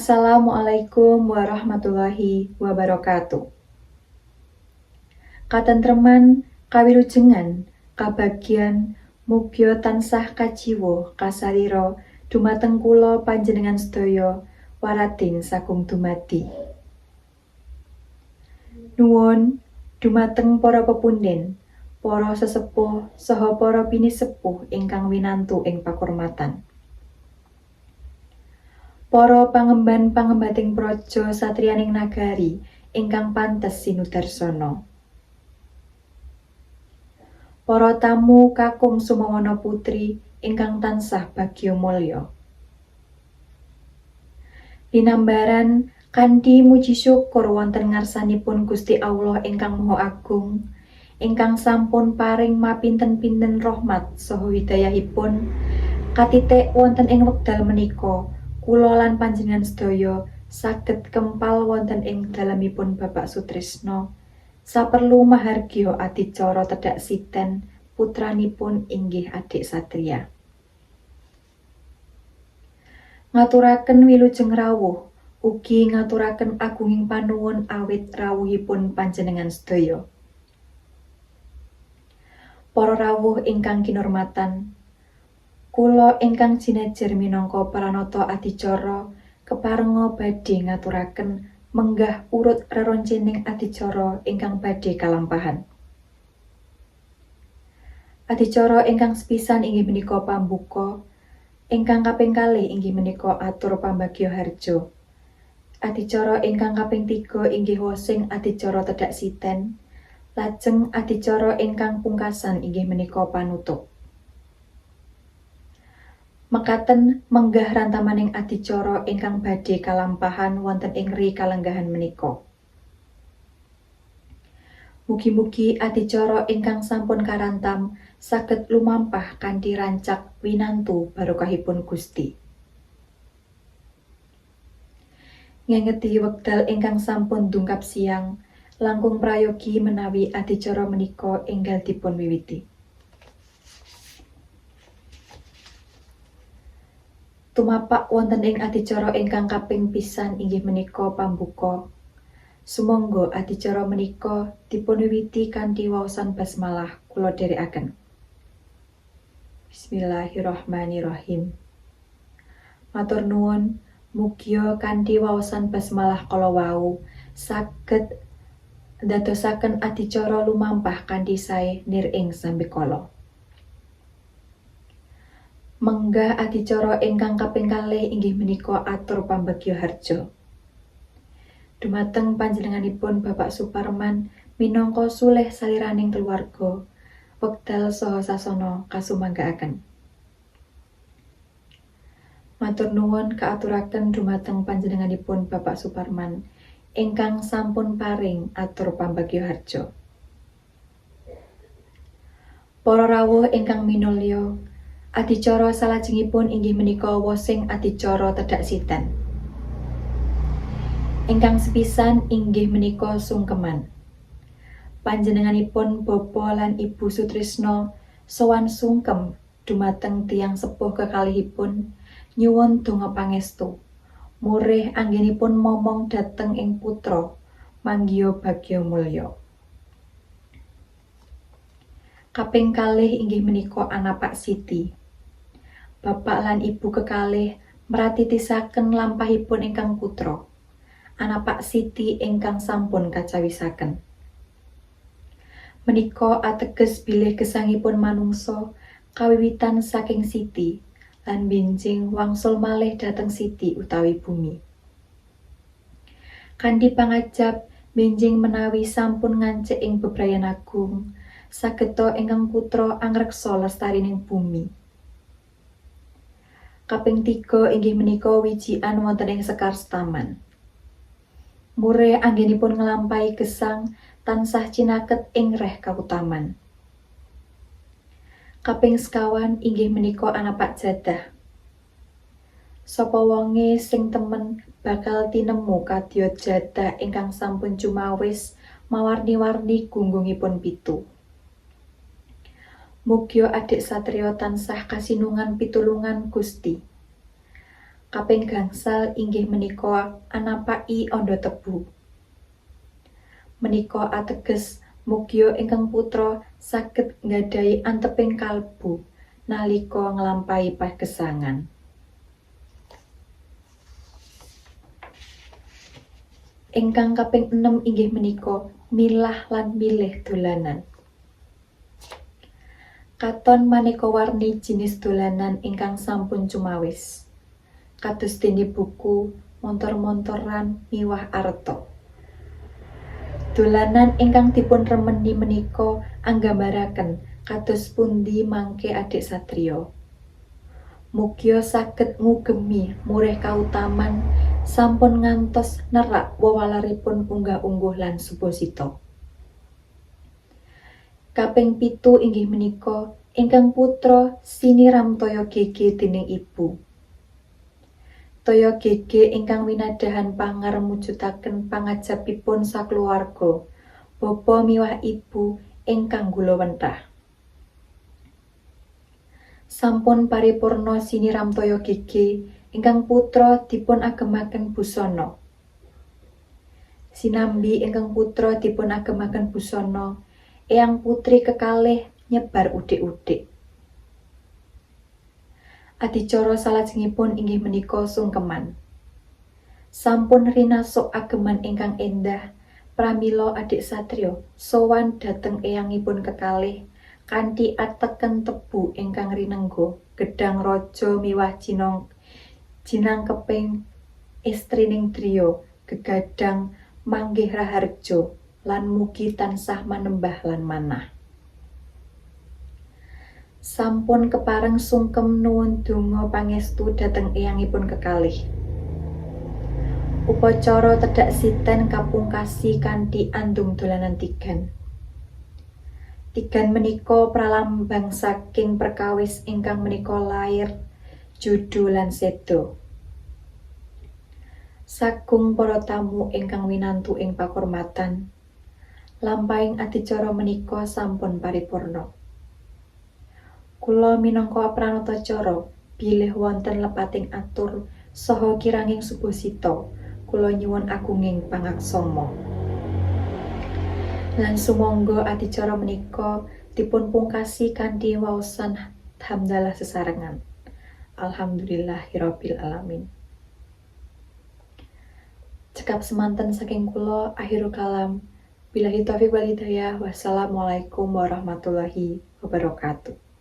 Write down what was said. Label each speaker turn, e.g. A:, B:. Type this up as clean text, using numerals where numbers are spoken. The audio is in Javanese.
A: Assalamualaikum warahmatullahi wabarakatuh. Katentreman, kawilujengan, kabagyan, mugya tansah kajiwa kasarira dumateng kula panjenengan sedaya waratin sagung dumadi. Nuwun dumateng para pepundhen, para sesepuh saha para pinisepuh ingkang winantu ing pakurmatan. Para pangemban-pangembating praja satriyaning nagari ingkang pantes sinudarsana. Para tamu kakung sumawana putri ingkang tansah bagya mulya. Linambaran kanthi muji syukur wonten ngarsanipun Gusti Allah ingkang Maha Agung, ingkang sampun paring mapinten-pinten rahmat saha hidayahipun katitik wonten ing wekdal menika. Kula lan panjenengan sedaya saged kempal wonten ing dalemipun Bapak Sutrisno. Saperlu mahargya adicara tedhak siten putranipun inggih adik satria. Ngaturaken wilujeng rawuh, ugi ngaturaken agunging panuwun awit rawuhipun panjenengan sedaya. Para rawuh ingkang kinurmatan, kula ingkang jinejer minangka pranata adicara keparenga badhe ngaturaken menggah urut reroncening adicara ingkang badhe kalampahan. Adicara ingkang sepisan inggih menika pambuka, ingkang kaping kalih inggih menika atur pambagya harja. Adicara ingkang kaping 3 inggih wosing adicara tedhak siten. Lajeng adicara ingkang pungkasan inggih menika panutup. Mekaten menggah rantamaning adicara ingkang badhe kalampahan wonten ing ri kalenggahan menika. Mugi-mugi adicara ingkang sampun karantam saged lumampah kanthi rancak winantu barokahipun Gusti. Ngengeti wekdal ingkang sampun dungkap siang, langkung prayogi menawi adicara menika enggal dipun wiwiti. Tumapak wonten ing adicara ingkang kaping pisan inggih menika pambuka. Sumangga adicara menika dipunwiwiti kanthi waosan basmalah kula dherekaken. Bismillahirrahmanirrahim. Matur nuwun, mugia kanthi waosan basmalah kala wau saged ndadosaken adicara lumampah kanthi sae nir-ing sambikala. Menggah adicara ingkang kaping kalih inggih menika atur pambagya harja. Dumateng panjenenganipun Bapak Suparman minangka sulih saliraning keluarga, wekdal saha sasana kasumanggaaken. Matur nuwun kaaturaken dumateng panjenenganipun Bapak Suparman ingkang sampun paring atur pambagya harja. Para rawuh ingkang minulya, adicara salajengipun inggih menika wosing adicara tedhak siten. Ingkang sepisan inggih menika sungkeman. Panjenenganipun Bapa lan Ibu Sutrisno sowan sungkem dumateng tiyang sepuh kekalihipun nyuwun donga pangestu. Murih anggenipun momong dhateng ing putra manggiya bagya mulya. Kaping kalih inggih menika Anapak Siti. Bapak lan Ibu kekalih mratitisaken lampahipun ingkang putra, Anapak Siti ingkang sampun kacawisaken. Menika ateges bilih gesangipun manungsa kawiwitan saking Siti lan benjing wangsul malih dhateng Siti utawi bumi. Kanthi pangajab benjing menawi sampun ngancik ing bebrayan agung, sageta ingkang putra angreksa lestarining bumi. Kaping 3 inggih menika wijikan wonten ing Sekar Setaman. Murih anggenipun nglampahi gesang tansah cinaket ing reh kautaman. Kaping 4 inggih menika Anapak Jadah. Sapa wonge sing temen bakal tinemu kadya jadah ingkang sampun cumawis mawarni-warni gunggungipun 7. Mugya adik satriya tansah kasinungan pitulungan Gusti. Kaping gangsal inggih menika anapaki anda tebu. Menika ateges mugya ingkang putra saged nggadahi anteping kalbu nalika nglampahi pagesangan. Ingkang kaping 6 inggih menika milah lan milih dolanan. Katon maneka warni jinis dolanan ingkang sampun cumawis. Kados dene buku, montor-montoran miwah arta. Dolanan ingkang dipun remeni menika anggambaraken kados pundi mangke adik satriya. Mugya saged ngugemi murih kautaman sampun ngantos nerak wewaleripun unggah-ungguh lan subosita. Kaping 7 inggih menika ingkang putra siniram toya gege dening ibu. Toya gege ingkang winadahan pangar mujudaken pangajapipun sakluwarga, bapa miwah ibu ingkang gulawentah. Sampun paripurna siniram toya gege ingkang putra dipun agemaken busana. Sinambi ingkang putra dipun agemaken busana, eyang putri kekalih nyebar udik-udik. Adicara salajengipun inggih menika sungkeman. Sampun rinasuk ageman ingkang endah, pramila adik satriya sowan dhateng eyangipun kekalih kanthi ateken tebu ingkang rinengga, gedhang raja miwah jinangkeping istrining driya gegadang manggih raharja lan mugi tansah manembah lan manah. Sampun kepareng sungkem nuwun donga pangestu dhateng eyangipun kekalih. Upacara tedhak siten kapungkasi kanthi andung dolanan tigan. Tigan menika pralambang saking perkawis ingkang menika lair, jodho lan seda. Sagung para tamu ingkang winantu ing pakurmatan, lampahing adicara menika sampun paripurna. Kula minangka pranatacara bilih wonten lepating atur saha kiranging subosita, kula nyuwun agunging pangaksama. Lan sumangga adicara menika dipun pungkasi kanthi waosan hamdalah sesarengan. Alhamdulillahirabbil alamin. Cekap semanten saking kula, akhirul kalam. Billahi taufiq wal hidayah. Wassalamualaikum warahmatullahi wabarakatuh.